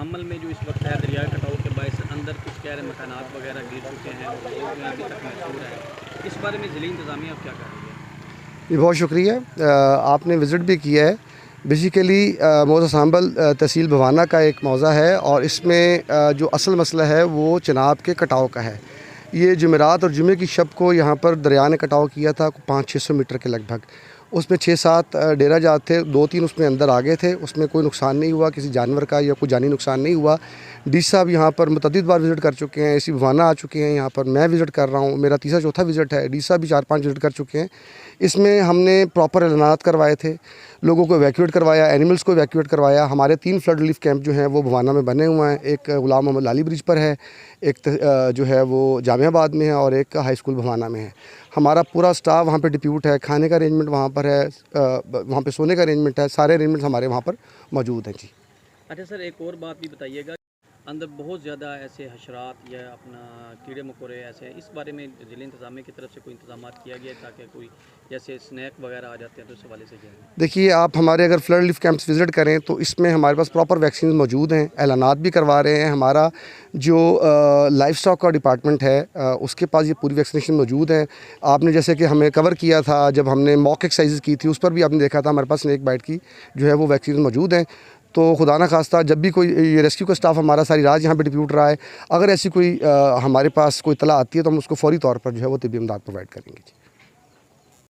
अमल में जो इस वक्त है, दरिया कटाव के बायस अंदर कुछ कह रहे मकानात वगैरह गिर चुके हैं और लोग अभी तक महफूज हैं। इस बारे में ज़िला इंतज़ामिया अब क्या कर रही है? जी बहुत शुक्रिया। आपने विज़िट भी किया है। बेसिकली मौज़ा सांबल तहसील भवाना का एक मौज़ा है और इसमें जो असल मसला है वो चिनाब के कटाव का है। ये जुमेरात और जुमे की शब को यहाँ पर दरिया ने कटाव किया था 500-600 मीटर के लगभग। उसमें 6-7 डेरा जात थे, 2-3 उसमें अंदर आ गए थे। उसमें कोई नुकसान नहीं हुआ किसी जानवर का या कोई जानी नुकसान नहीं हुआ। डी साहब यहाँ पर मुतअद्दिद बार विज़िट कर चुके हैं, एसी भवाना आ चुके हैं, यहाँ पर मैं विज़िट कर रहा हूँ, मेरा तीसरा चौथा विज़िट है। डी साहब भी 4-5 विज़िट कर चुके हैं। इसमें हमने प्रॉपर ऐलानात करवाए थे, लोगों को इवैक्यूएट करवाया, एनिमल्स को इवैक्यूएट करवाया। हमारे 3 फ्लड रिलीफ कैंप जो हैं वो भवाना में बने हुए हैं। एक गुलाम मोहम्मद लाली ब्रिज पर है, एक जो है वो जामियाबाद में है और एक हाई स्कूल भवाना में है। हमारा पूरा स्टाफ वहाँ पे डिप्यूट है, खाने का अरेंजमेंट वहाँ पर है, वहाँ पे सोने का अरेंजमेंट है, सारे अरेंजमेंट हमारे वहाँ पर मौजूद हैं जी। अच्छा सर, एक और बात भी बताइएगा, अंदर बहुत ज़्यादा ऐसे हशरात या अपना कीड़े मकोड़े ऐसे, इस बारे में ज़िला इंतज़ामिया की तरफ से कोई इंतजाम किया गया है ताकि कोई जैसे स्नैक वगैरह आ जाते हैं तो इस हवाले से क्या है? देखिए, आप हमारे अगर फ्लड रिलीफ कैंप्स विज़िट करें तो इसमें हमारे पास प्रॉपर वैक्सीन मौजूद हैं, ऐलानात भी करवा रहे हैं। हमारा जो लाइफ स्टॉक का डिपार्टमेंट है उसके पास ये पूरी वैक्सीनेशन मौजूद है। आपने जैसे कि हमें कवर किया था जब हमने मॉक एक्सरसाइज की थी, उस पर भी आपने देखा था हमारे पास स्नेक बाइट की जो है वो वैक्सीन मौजूद हैं। तो खुदा ना खास्ता जब भी कोई ये रेस्क्यू का स्टाफ हमारा सारी रात यहाँ पे डिप्यूट रहा है, अगर ऐसी कोई हमारे पास कोई इत्तला आती है तो हम उसको फ़ौरी तौर पर जो है वो तिब्बी इमदाद प्रोवाइड करेंगे।